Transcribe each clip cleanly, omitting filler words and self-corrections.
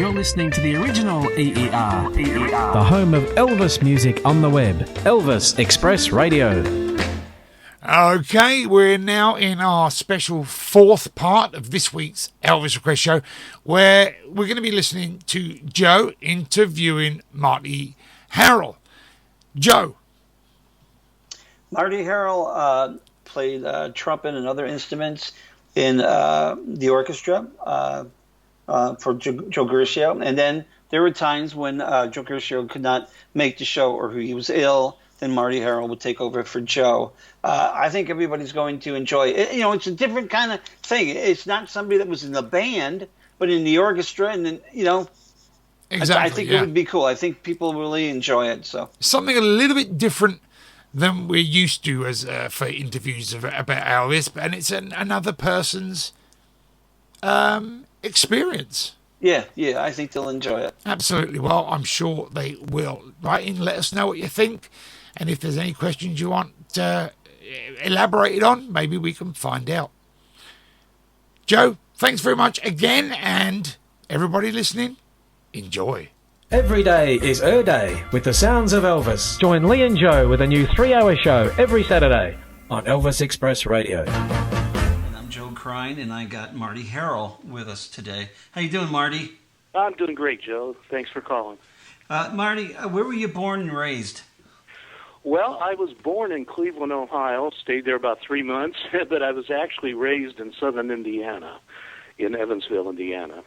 You're listening to the original EER, the home of Elvis music on the web. Elvis Express Radio. Okay, we're now in our special fourth part of this week's Elvis Request Show, where we're going to be listening to Joe interviewing Marty Harrell. Joe. Marty Harrell played trumpet and other instruments in the orchestra for Joe Guercio. And then there were times when Joe Guercio could not make the show or he was ill, then Marty Harrell would take over for Joe. I think everybody's going to enjoy it. You know, it's a different kind of thing. It's not somebody that was in the band, but in the orchestra. And then, you know, exactly, I think it would be cool. I think people really enjoy it. So something a little bit different than we're used to as for interviews about Elvis, and it's another person's experience. Yeah, I think they'll enjoy it. Absolutely. Well, I'm sure they will. Write in, let us know what you think, and if there's any questions you want elaborated on, maybe we can find out. Joe, thanks very much again, and everybody listening, enjoy. Every day is Day with the sounds of Elvis. Join Lee and Joe with a new 3-hour show every Saturday on Elvis Express Radio. And I'm Joe Crine, and I got Marty Harrell with us today. How you doing, Marty? I'm doing great, Joe. Thanks for calling. Marty, where were you born and raised? Well, I was born in Cleveland, Ohio, stayed there about 3 months, but I was actually raised in southern Indiana, in Evansville, Indiana.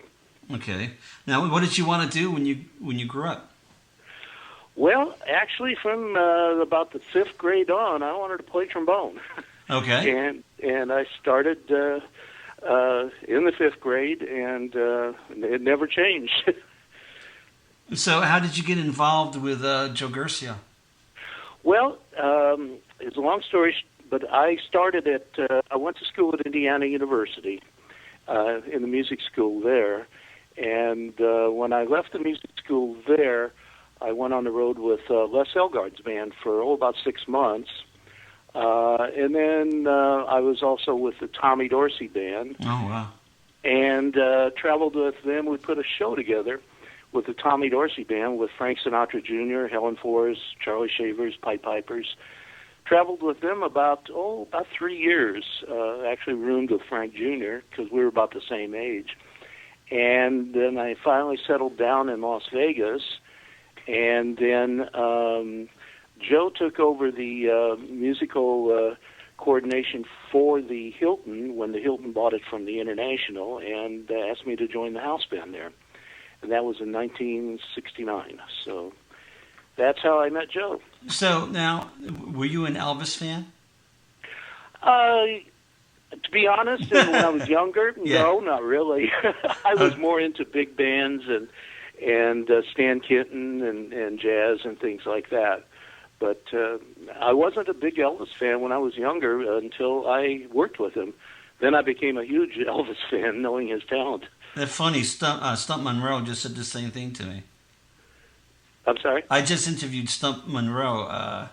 Okay. Now, what did you want to do when you grew up? Well, actually, from about the 5th grade on, I wanted to play trombone. Okay. And I started in the 5th grade, and it never changed. So, how did you get involved with Joe Guercio? Well, it's a long story, but I started I went to school at Indiana University, in the music school there. And when I left the music school there, I went on the road with Les Elgard's band for about 6 months. And then I was also with the Tommy Dorsey band. Oh, wow. And traveled with them. We put a show together with the Tommy Dorsey band with Frank Sinatra Jr., Helen Forrest, Charlie Shavers, Pied Pipers. Traveled with them about 3 years. Actually roomed with Frank Jr. because we were about the same age. And then I finally settled down in Las Vegas, and then Joe took over the musical coordination for the Hilton when the Hilton bought it from the International, and asked me to join the house band there. And that was in 1969. So that's how I met Joe. So now, were you an Elvis fan? To be honest, when I was younger, no, not really. I was more into big bands and Stan Kenton and jazz and things like that. But I wasn't a big Elvis fan when I was younger until I worked with him. Then I became a huge Elvis fan, knowing his talent. That's funny. Stump Monroe just said the same thing to me. I'm sorry? I just interviewed Stump Monroe.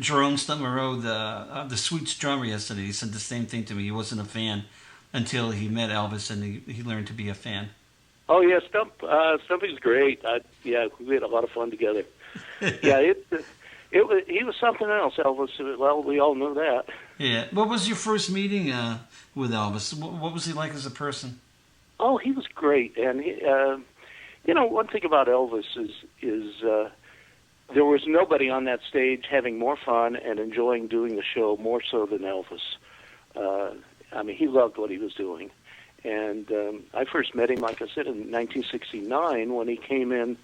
Jerome Stump Monroe, the Sweets drummer, yesterday. He said the same thing to me. He wasn't a fan until he met Elvis, and he learned to be a fan. Oh yeah, Stumpy's great. We had a lot of fun together. Yeah, he was something else, Elvis. Well, we all know that. Yeah. What was your first meeting with Elvis? What was he like as a person? Oh, he was great, and one thing about Elvis is there was nobody on that stage having more fun and enjoying doing the show more so than Elvis. He loved what he was doing. And I first met him, like I said, in 1969 when he came in.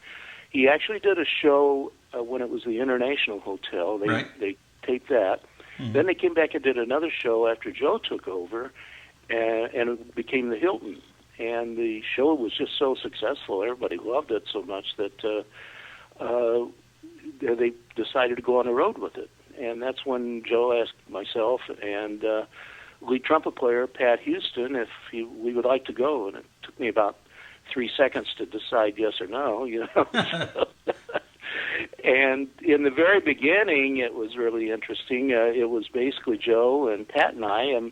He actually did a show when it was the International Hotel. They taped that. Mm-hmm. Then they came back and did another show after Joe took over, and it became the Hilton. And the show was just so successful. Everybody loved it so much that they decided to go on the road with it. And that's when Joe asked myself and lead trumpet player Pat Houston if we would like to go. And it took me about 3 seconds to decide yes or no, And in the very beginning, it was really interesting. It was basically Joe and Pat and I, and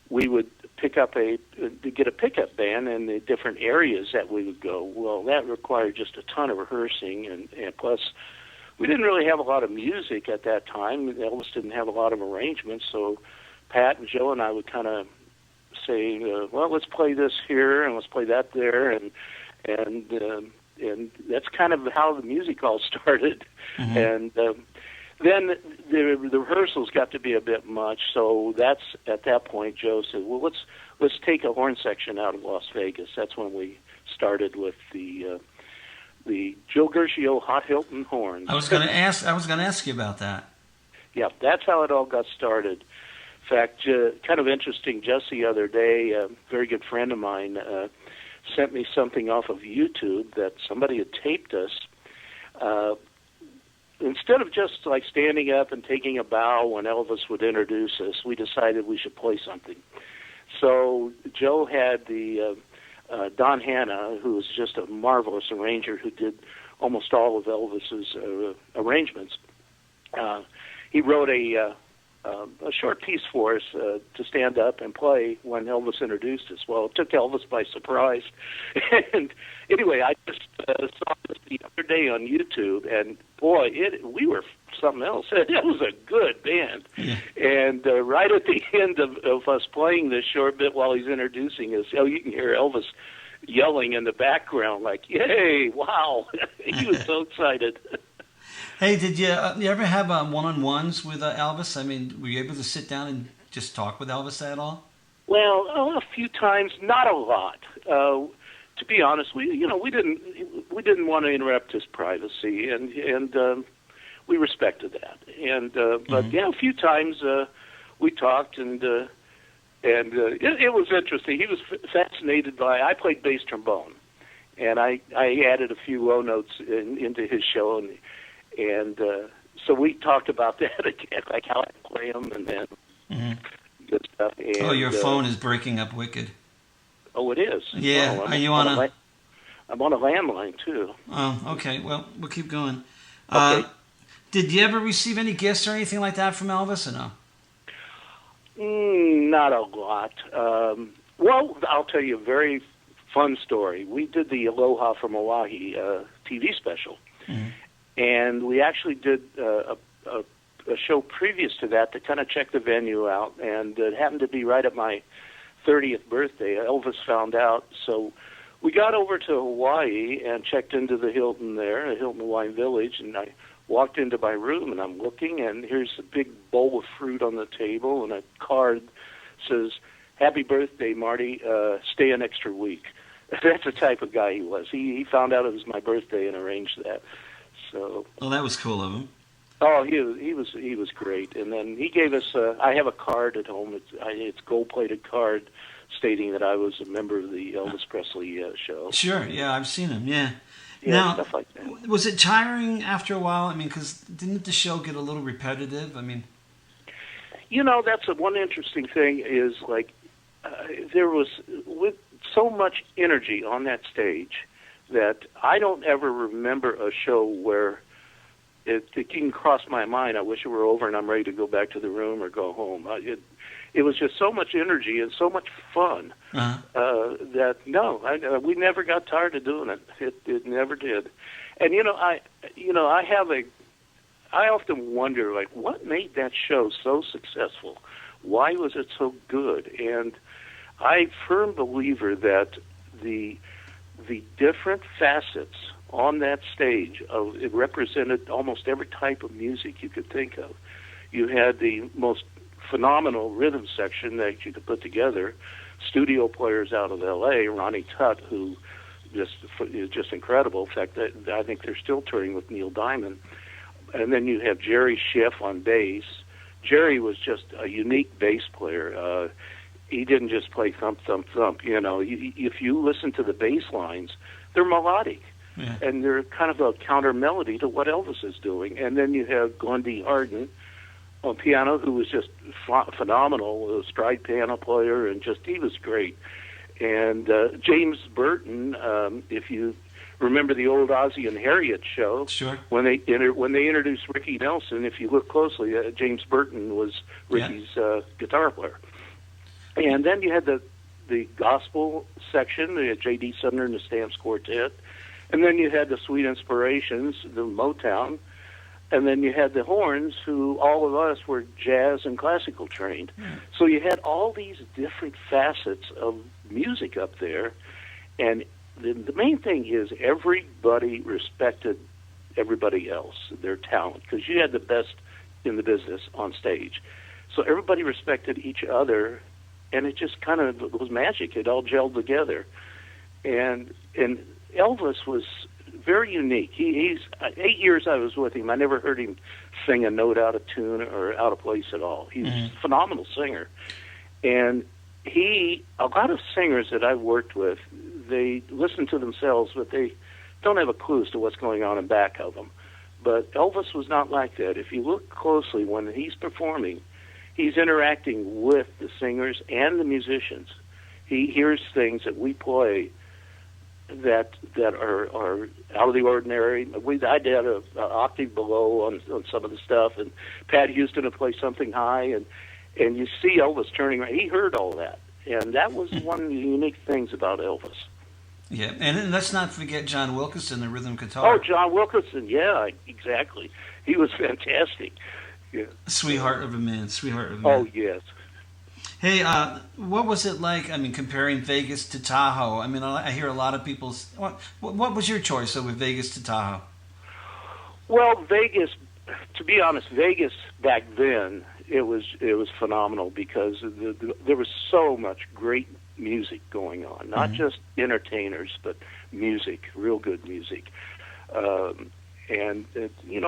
we would get a pickup band in the different areas that we would go. Well, that required just a ton of rehearsing, and plus we didn't really have a lot of music at that time. Elvis didn't have a lot of arrangements, so Pat and Joe and I would kind of say, well, let's play this here and let's play that there, and that's kind of how the music all started. Mm-hmm. And then the rehearsals got to be a bit much, so that's at that point Joe said, well, let's take a horn section out of Las Vegas. That's when we started with the Joe Gershio Hot Hilton horns. I was going to ask you about that. Yeah, that's how it all got started. In fact, kind of interesting, just the other day, a very good friend of mine sent me something off of YouTube that somebody had taped us. Instead of just like standing up and taking a bow when Elvis would introduce us, we decided we should play something. So Joe had the Don Hanna, who was just a marvelous arranger who did almost all of Elvis's arrangements. He wrote a short piece for us to stand up and play when Elvis introduced us. Well, it took Elvis by surprise. And anyway, I just saw this the other day on YouTube, and boy, we were something else. It was a good band. Yeah. And right at the end of us playing this short bit while he's introducing us, you can hear Elvis yelling in the background like, yay, wow. He was so excited. Hey, did you ever have one-on-ones with Elvis? I mean, were you able to sit down and just talk with Elvis at all? Well, a few times, not a lot. To be honest, we didn't want to interrupt his privacy, and we respected that. And but yeah, a few times we talked, and it was interesting. He was fascinated by. I played bass trombone, and I added a few low notes into his show, and so we talked about that again, like how I play them, and then good stuff. And, your phone is breaking up wicked. Oh, it is. Yeah. Well, Are you on a? I'm on a landline too. Oh, okay. Well, we'll keep going. Okay. Did you ever receive any gifts or anything like that from Elvis, or no? Not a lot. Well, I'll tell you a very fun story. We did the Aloha from Hawaii TV special, and we actually did a show previous to that kind of checked the venue out, and it happened to be right at my 30th birthday. Elvis found out, so we got over to Hawaii and checked into the Hilton there, the Hilton Hawaiian Village, and I walked into my room, and I'm looking, and here's a big bowl of fruit on the table, and a card says, "Happy birthday, Marty, stay an extra week." That's the type of guy he was. He found out it was my birthday and arranged that. So. Well, that was cool of him. Oh, he was great. And then he gave us. I have a card at home. It's gold-plated card stating that I was a member of the Elvis Presley show. Sure. Yeah, I've seen him. Yeah. Yeah, now, stuff like that. Was it tiring after a while? I mean, because didn't the show get a little repetitive? I mean, that's one interesting thing is like there was with so much energy on that stage that I don't ever remember a show where it can cross my mind. I wish it were over and I'm ready to go back to the room or go home. It was just so much energy and so much fun that we never got tired of doing it. It never did. And I often wonder like what made that show so successful. Why was it so good? And I'm a firm believer that the different facets on that stage it represented almost every type of music you could think of. You had the most phenomenal rhythm section that you could put together. Studio players out of L.A., Ronnie Tutt, who is just incredible. In fact, I think they're still touring with Neil Diamond. And then you have Jerry Schiff on bass. Jerry was just a unique bass player. He didn't just play thump, thump, thump. If you listen to the bass lines, they're melodic. Yeah. And they're kind of a counter melody to what Elvis is doing. And then you have Grundy Arden on piano, who was just phenomenal, a stride piano player, and he was great. And James Burton, if you remember the old Ozzie and Harriet show, sure. When they introduced Ricky Nelson, if you look closely, James Burton was Ricky's guitar player. And then you had the the gospel section, the J.D. Sumner and the Stamps Quartet, and then you had the Sweet Inspirations, the Motown, and then you had the horns, who all of us were jazz and classical trained. So you had all these different facets of music up there, and the main thing is everybody respected everybody else, their talent, because you had the best in the business on stage. So everybody respected each other, and it just kind of was magic. It all gelled together. And Elvis was very unique. He's 8 years I was with him. I never heard him sing a note out of tune or out of place at all. He's a phenomenal singer. And a lot of singers that I've worked with, they listen to themselves, but they don't have a clue as to what's going on in back of them. But Elvis was not like that. If you look closely, when he's performing, he's interacting with the singers and the musicians. He hears things that we play that are out of the ordinary. I did an octave below on some of the stuff, and Pat Houston would play something high, and you see Elvis turning around. He heard all that, and that was one of the unique things about Elvis. Yeah, and let's not forget John Wilkerson, the rhythm guitar. Oh, John Wilkerson, yeah, exactly. He was fantastic. Yeah. Sweetheart of a man. Oh, yes. Hey, what was it like, comparing Vegas to Tahoe? I hear a lot of people... What was your choice with Vegas to Tahoe? Well, Vegas, to be honest, Vegas back then, it was phenomenal because there was so much great music going on. Not just entertainers, but music, real good music.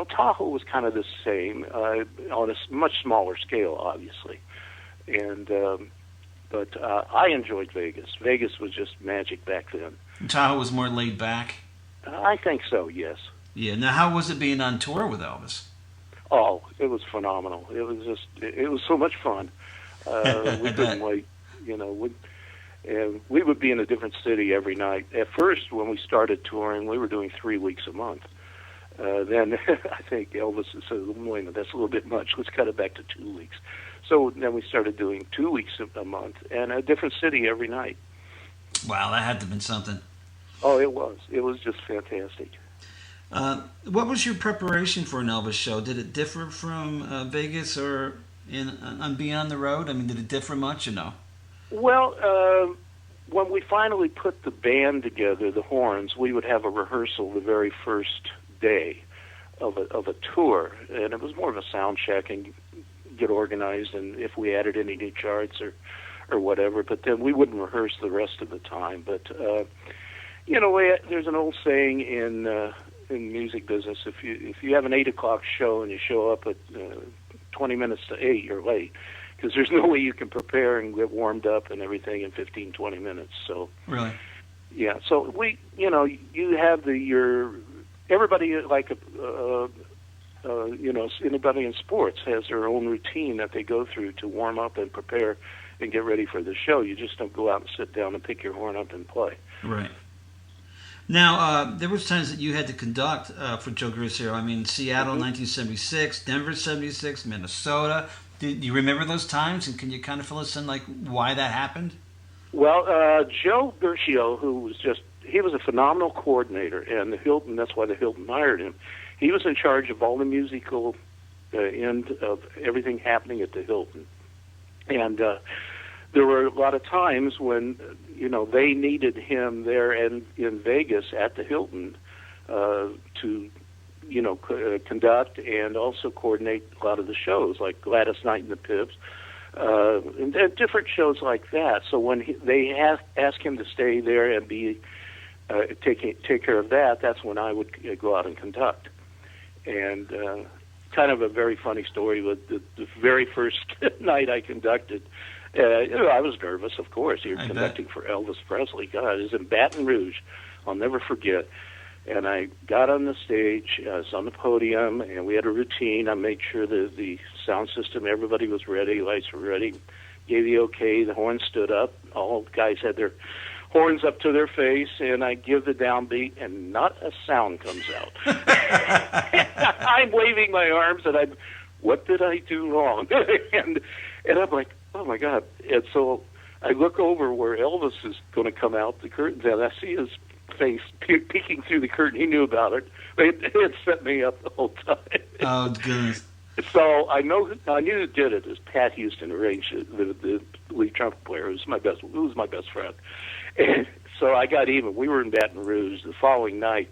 Tahoe was kind of the same, on a much smaller scale, obviously. But I enjoyed Vegas. Vegas was just magic back then. Tahoe was more laid back? I think so, yes. Yeah. Now, how was it being on tour with Elvis? Oh, it was phenomenal. It was so much fun. We couldn't wait. We would be in a different city every night. At first, when we started touring, we were doing 3 weeks a month. Then I think Elvis said, wait a minute, that's a little bit much. Let's cut it back to 2 weeks. So then we started doing 2 weeks a month and a different city every night. Wow, that had to have been something. Oh, it was. It was just fantastic. What was your preparation for an Elvis show? Did it differ from Vegas or on Beyond the Road? Did it differ much or no? Well, when we finally put the band together, the horns, we would have a rehearsal the very first day of a tour, and it was more of a sound check and get organized, and if we added any new charts or whatever, but then we wouldn't rehearse the rest of the time. But there's an old saying in music business: if you have an 8 o'clock show and you show up at 20 minutes to 8, you're late, because there's no way you can prepare and get warmed up and everything in 15, 20 minutes. So really, yeah. So you have everybody like anybody in sports has their own routine that they go through to warm up and prepare and get ready for the show. You just don't go out and sit down and pick your horn up and play. Right. Now, there was times that you had to conduct for Joe Garcia. Seattle, 1976, Denver, 76, Minnesota. Do you remember those times? And can you kind of fill us in, why that happened? Well, Joe Garcia, he was a phenomenal coordinator, and the Hilton, that's why the Hilton hired him. He was in charge of all the musical end of everything happening at the Hilton. And there were a lot of times when, they needed him there in Vegas at the Hilton to, conduct and also coordinate a lot of the shows, like Gladys Knight and the Pips, and different shows like that. So when they asked him to stay there and be take care of that, that's when I would go out and conduct. And kind of a very funny story with the very first night I conducted. I was nervous, of course. You're conducting for Elvis Presley. God, it was in Baton Rouge. I'll never forget. And I got on the stage, I was on the podium, and we had a routine. I made sure that the sound system, everybody was ready, lights were ready, gave the okay, the horn stood up. All guys had their horns up to their face, and I give the downbeat, and not a sound comes out. I'm waving my arms, and what did I do wrong? and I'm like, oh my God. And so I look over where Elvis is going to come out the curtains, and I see his face peeking through the curtain. He knew about it. They had set me up the whole time. Oh, goodness. So I knew who did it. It was Pat Houston, arranged it, the lead trumpet player. Who was my best friend. And so I got even. We were in Baton Rouge the following night.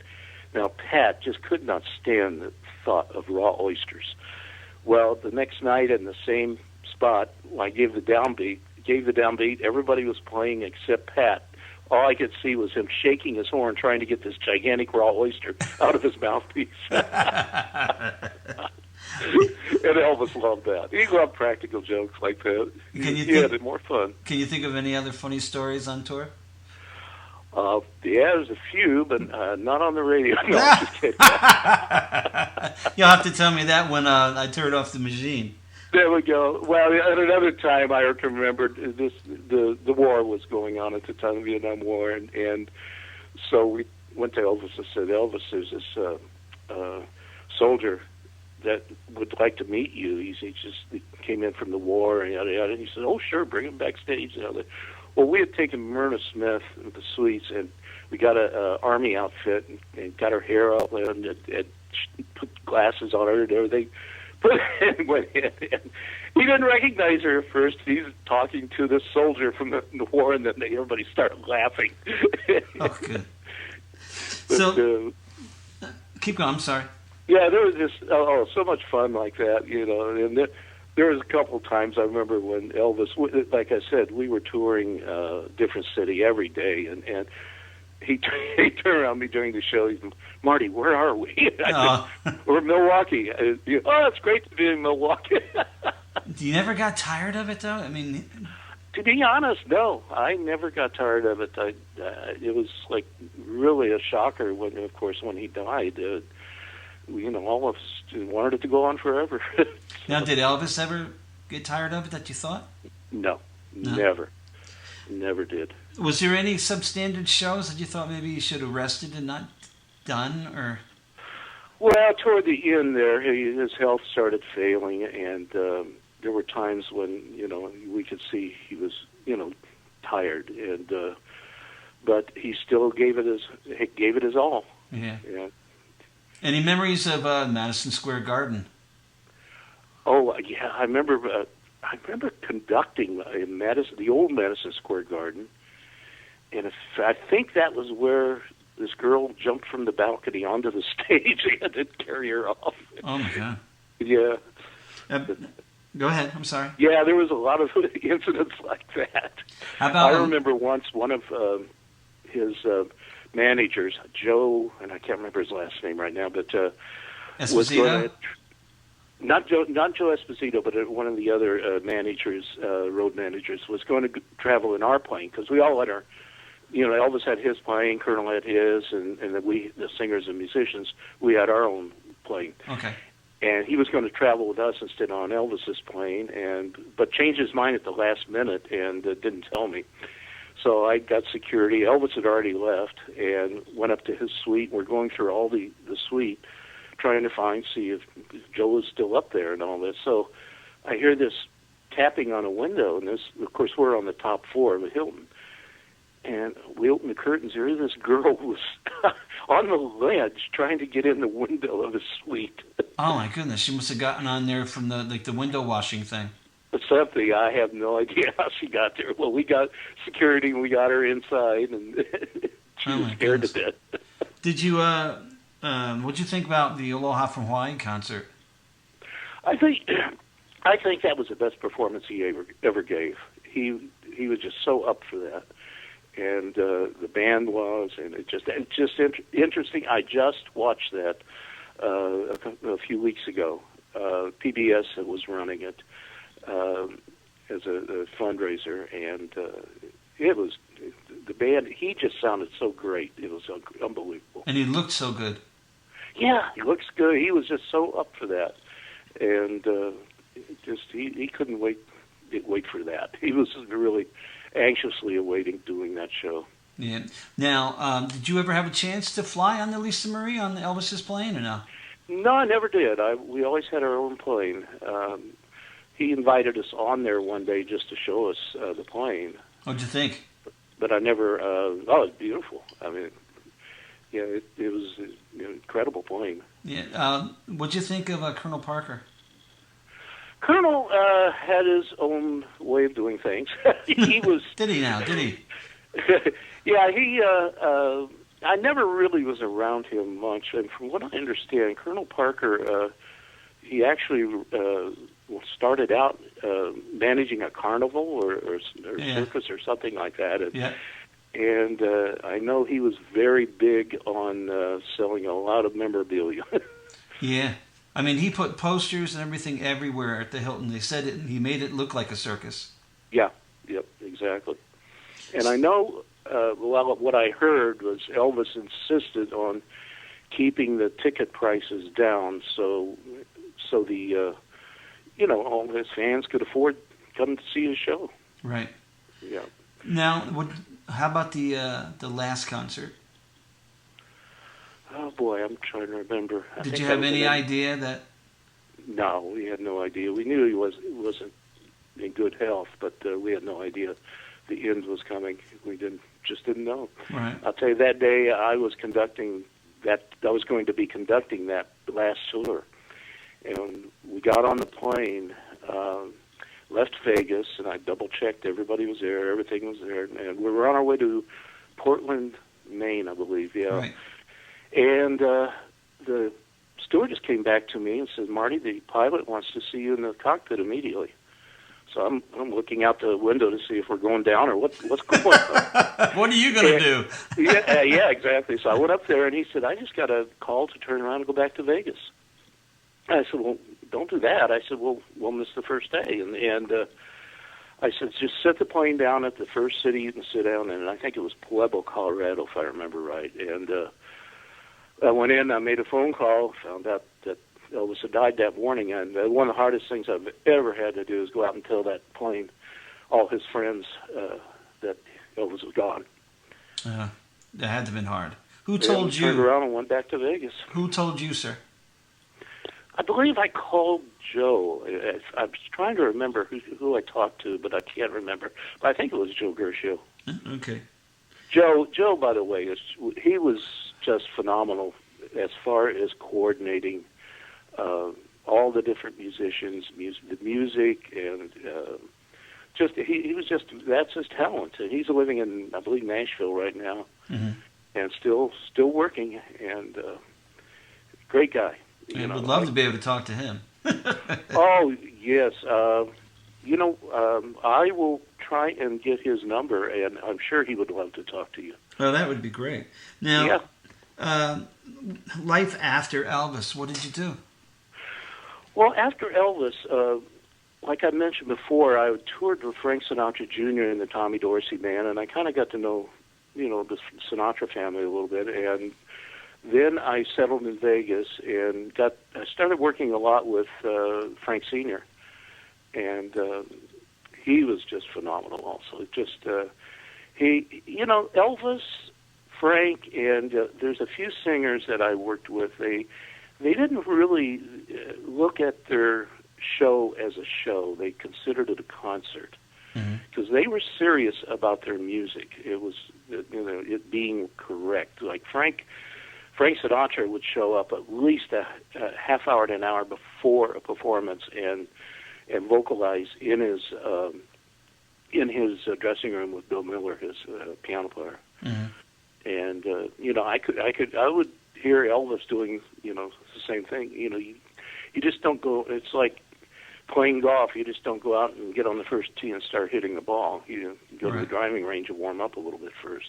Now Pat just could not stand the thought of raw oysters. Well, the next night in the same spot, I gave the downbeat. Everybody was playing except Pat. All I could see was him shaking his horn, trying to get this gigantic raw oyster out of his mouthpiece. And Elvis loved that. He loved practical jokes like that. He had more fun. Can you think of any other funny stories on tour? Yeah, there's a few, but not on the radio. No, I'm just kidding. You'll have to tell me that when I turn off the machine. There we go. Well, at another time, I can remember this. The war was going on at the time, the Vietnam War, and so we went to Elvis and said, "Elvis, there's this soldier that would like to meet you. He came in from the war, and yada yada." And he said, "Oh, sure, bring him backstage." Well, we had taken Myrna Smith with the suites, and we got a army outfit and got her hair up and put glasses on her and everything. But went in, and he didn't recognize her at first. He's talking to this soldier from the war, and then everybody started laughing. Oh, good. So, keep going. I'm sorry. Yeah, there was just so much fun like that, And there was a couple of times I remember when Elvis, like I said, we were touring different city every day, and he turned around me during the show. He said, "Marty, where are we?" I said, "We're in Milwaukee." "Oh, it's great to be in Milwaukee." You never got tired of it, though? I mean, to be honest, no, I never got tired of it. It was like really a shocker when he died. All of us wanted it to go on forever. Now, did Elvis ever get tired of it, that you thought? No. Never did. Was there any substandard shows that you thought maybe you should have rested and not done, or? Well, toward the end there, his health started failing, and there were times when we could see he was tired, and but he still gave it his all. Yeah. Any memories of Madison Square Garden? Oh yeah, I remember conducting in the old Madison Square Garden, and I think that was where this girl jumped from the balcony onto the stage. They had to carry her off. Oh my God! Yeah. Go ahead. I'm sorry. Yeah, there was a lot of incidents like that. How about? I remember once one of his managers, Joe, and I can't remember his last name right now, but Esposito? Not Joe Esposito, but one of the other managers, road managers, was going to travel in our plane, because we all had our, Elvis had his plane, Colonel had his, and then we, the singers and musicians, we had our own plane. Okay. And he was going to travel with us instead on Elvis's plane, but changed his mind at the last minute and didn't tell me. So I got security. Elvis had already left and went up to his suite. We're going through all the suite, trying to see if Joe was still up there and all this. So I hear this tapping on a window, and of course, we're on the top floor of the Hilton. And we open the curtains. There is this girl who was on the ledge trying to get in the window of his suite. Oh my goodness! She must have gotten on there from the window washing thing. Something. I have no idea how she got there. Well, we got security and we got her inside, and she was scared to death. Did you? What'd you think about the Aloha from Hawaii concert? I think that was the best performance he ever gave. He was just so up for that, and the band was, and it's just interesting. I just watched that a few weeks ago. PBS was running it as a fundraiser, and it was the band. He just sounded so great. It was unbelievable, and he looked so good. Yeah, he looks good. He was just so up for that, and he couldn't wait for that. He was really anxiously awaiting doing that show. Yeah. Now, did you ever have a chance to fly on the Lisa Marie on Elvis's plane, or no? No, I never did. We always had our own plane. He invited us on there one day just to show us the plane. What'd you think? but I never. Oh, it's beautiful. I mean, yeah, it was an incredible plane. Yeah. What'd you think of Colonel Parker? Colonel had his own way of doing things. He was. Did he now? Did he? Yeah, he. I never really was around him much, and from what I understand, Colonel Parker, he actually started out managing a carnival or circus or something like that. And, yeah. And I know he was very big on selling a lot of memorabilia. Yeah. I mean, he put posters and everything everywhere at the Hilton. They said it, and he made it look like a circus. Yeah, yep, exactly. And I know, well, what I heard was Elvis insisted on keeping the ticket prices down, so the all his fans could afford to come to see his show. Right. Yeah. Now, how about the last concert? Oh boy, I'm trying to remember. Did you have any idea that? No, we had no idea. We knew he wasn't in good health, but we had no idea the end was coming. We just didn't know. Right. I'll tell you, that day I was going to be conducting that last tour, and we got on the plane, left Vegas, and I double checked everybody was there, everything was there, and we were on our way to Portland, Maine, I believe. Yeah. Right. And the stewardess came back to me and said, "Marty, the pilot wants to see you in the cockpit immediately." So I'm looking out the window to see if we're going down or what's going on. What are you going to do? Yeah, exactly. So I went up there and he said, "I just got a call to turn around and go back to Vegas." I said, "Well, don't do that." I said, "Well, we'll miss the first day." And I said, "Just set the plane down at the first city you can sit down in." And I think it was Pueblo, Colorado, if I remember right. And I went in, I made a phone call, found out that Elvis had died that morning, and one of the hardest things I've ever had to do is go out and tell that plane, all his friends, that Elvis was gone. That had to have been hard. Who told you? Turned around and went back to Vegas. Who told you, sir? I believe I called Joe. I was trying to remember who I talked to, but I can't remember. But I think it was Joe Gershio. Okay. Joe, by the way, he was just phenomenal as far as coordinating all the different musicians, the music, and just he was just, that's his talent. And he's living in, I believe, Nashville right now, and still working, and great guy. I would love to be able to talk to him. Oh yes, I will try and get his number, and I'm sure he would love to talk to you. Well, that would be great. Now, life after Elvis, what did you do? Well, after Elvis, like I mentioned before, I toured with Frank Sinatra Jr. and the Tommy Dorsey Band, and I kind of got to know, the Sinatra family a little bit, and then I settled in Vegas and I started working a lot with Frank Sr., and he was just phenomenal also. Just, Elvis, Frank, and there's a few singers that I worked with. They didn't really look at their show as a show. They considered it a concert because they were serious about their music. It was, it being correct. Like Frank Sinatra would show up at least a half hour to an hour before a performance and vocalize in his dressing room with Bill Miller, his piano player. And I would hear Elvis doing the same thing. You just don't go. It's like playing golf. You just don't go out and get on the first tee and start hitting the ball. You go to the driving range and warm up a little bit first.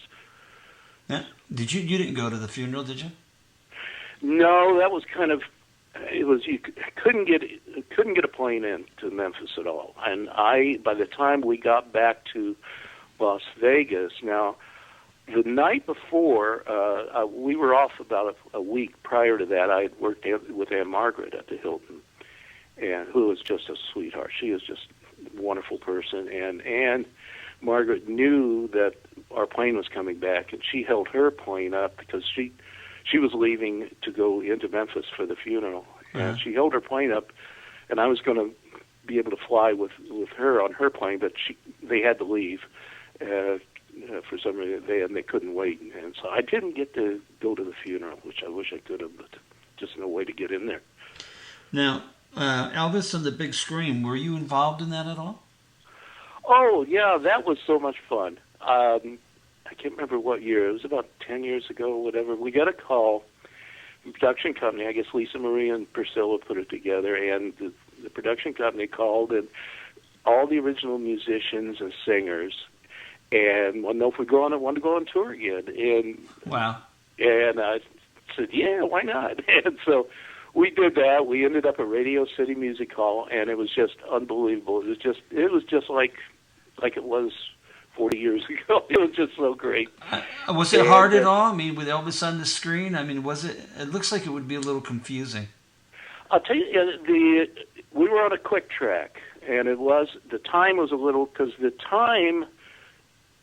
Yeah. You didn't go to the funeral, did you? No, that was kind of. It was you couldn't get a plane into Memphis at all. And by the time we got back to Las Vegas, now the night before we were off about a week prior to that. I had worked with Ann Margaret at the Hilton, and who was just a sweetheart. She was just a wonderful person, and Margaret knew that our plane was coming back, and she held her plane up because she was leaving to go into Memphis for the funeral, and she held her plane up, and I was going to be able to fly with her on her plane, but they had to leave, For some reason, they couldn't wait, and so I didn't get to go to the funeral, which I wish I could have, but just no way to get in there. Now, Elvis on the big screen, were you involved in that at all? Oh, yeah, that was so much fun. I can't remember what year. It was about 10 years ago or whatever. We got a call from the production company. I guess Lisa Marie and Priscilla put it together, and the production company called, and all the original musicians and singers, and wanted to know if we wanted to go on tour again. And Wow. And I said, yeah, why not? And so we did that. We ended up at Radio City Music Hall, and it was just unbelievable. It was just like it was 40 years ago. It was just so great. Was it hard at all? I mean, with Elvis on the screen, I mean, was it? It looks like it would be a little confusing. I'll tell you, we were on a quick track, and the time was a little, because the time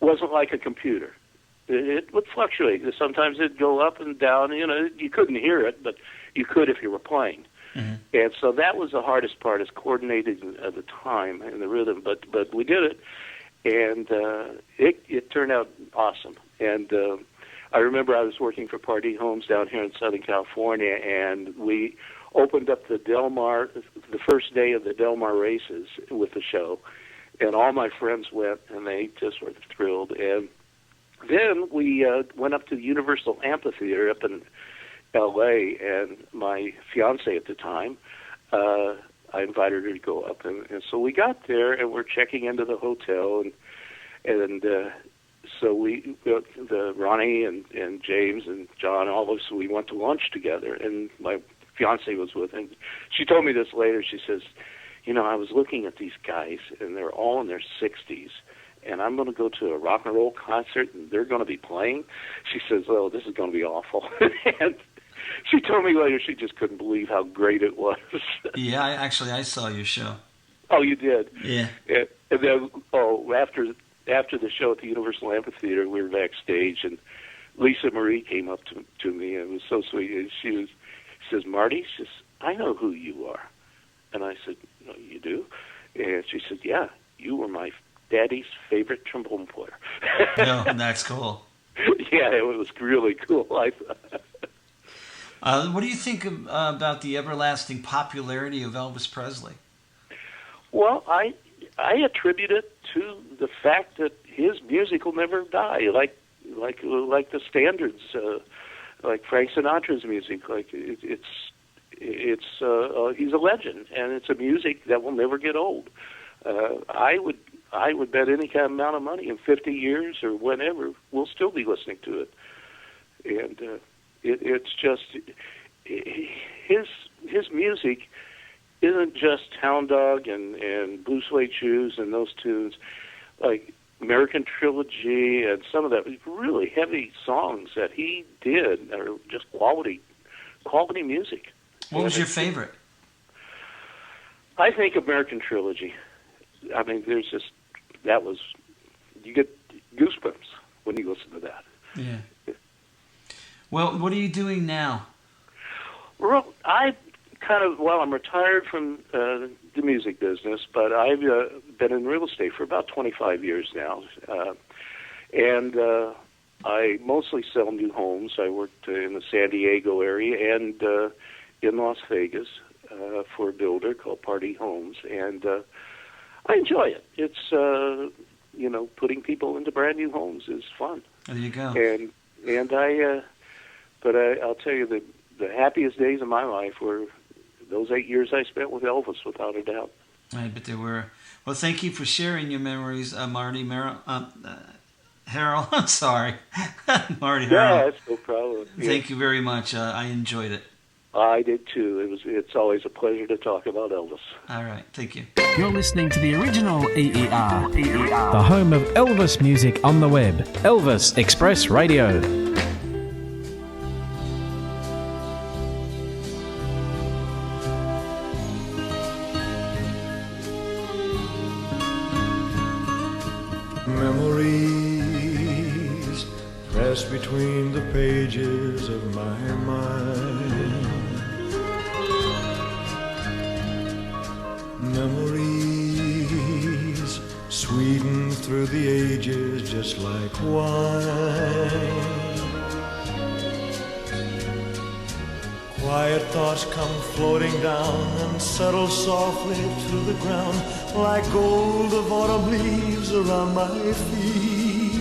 wasn't like a computer. It would fluctuate. Sometimes it'd go up and down. You know, you couldn't hear it, but you could if you were playing. Mm-hmm. And so that was the hardest part, is coordinating the time and the rhythm. But we did it, and it turned out awesome. And I remember I was working for Pardee Homes down here in Southern California, and we opened up the Del Mar, the first day of the Del Mar races with the show, and all my friends went, and they just were thrilled. And then we went up to the Universal Amphitheater up in L.A., and my fiance at the time, I invited her to go up, and so we got there, and we're checking into the hotel, and so the Ronnie and James and John, all of us, we went to lunch together, and my fiance was with him. She told me this later. She says, you know, I was looking at these guys, and they're all in their 60s, and I'm going to go to a rock and roll concert, and they're going to be playing. She says, oh, this is going to be awful. And she told me later she just couldn't believe how great it was. Yeah, I saw your show. Oh, you did? Yeah. And then, after the show at the Universal Amphitheater, we were backstage, and Lisa Marie came up to me, and it was so sweet. And she says, Marty, she says, I know who you are. And I said, no, you do? And she said, yeah, you were my daddy's favorite trombone player. No, that's cool. Yeah, it was really cool. I thought. What do you think about the everlasting popularity of Elvis Presley? Well, I attribute it to the fact that his music will never die, like the standards, like Frank Sinatra's music. Like he's a legend, and it's a music that will never get old. I would bet any kind of amount of money in 50 years or whenever we'll still be listening to it. And it's just his music isn't just Hound Dog and Blue Suede Shoes and those tunes, like American Trilogy and some of that really heavy songs that he did are just quality music. What was your favorite? I think American Trilogy. I mean, you get goosebumps when you listen to that. Yeah. Well, what are you doing now? Well, I'm retired from the music business, but I've been in real estate for about 25 years now. And I mostly sell new homes. I worked in the San Diego area and in Las Vegas for a builder called Pardee Homes. And I enjoy it. It's, putting people into brand new homes is fun. There you go. I'll tell you, the happiest days of my life were those 8 years I spent with Elvis, without a doubt. I bet there were. Well, thank you for sharing your memories, Marty Harold. I'm sorry. Marty Harold. Yeah, that's no problem. Thank you very much. I enjoyed it. I did too. It's always a pleasure to talk about Elvis. All right, thank you. You're listening to the original EER, the home of Elvis music on the web. Elvis Express Radio. Memories press between the pages of my mind. Memories sweeten through the ages just like wine. Quiet thoughts come floating down and settle softly to the ground like gold of autumn leaves around my feet.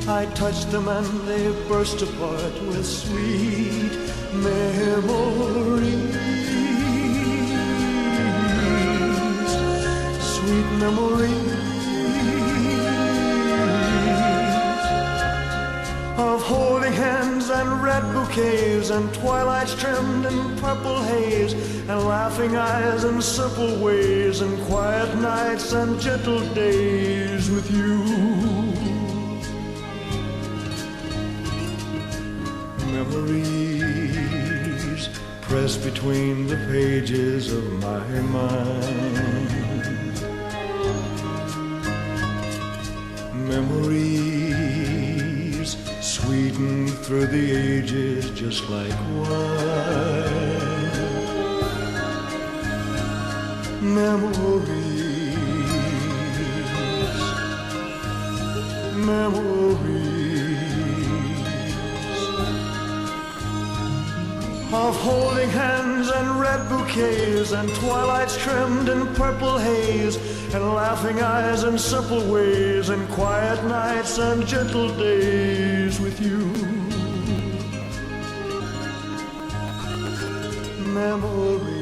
I touch them and they burst apart with sweet memories. Sweet memories of holding hands and red bouquets and twilights trimmed in purple haze and laughing eyes and simple ways and quiet nights and gentle days with you. Memories pressed between the pages of my mind. Memories sweetened through the ages just like wine. Memories of holding hands and red bouquets and twilights trimmed in purple haze and laughing eyes and simple ways and quiet nights and gentle days with you. Memories.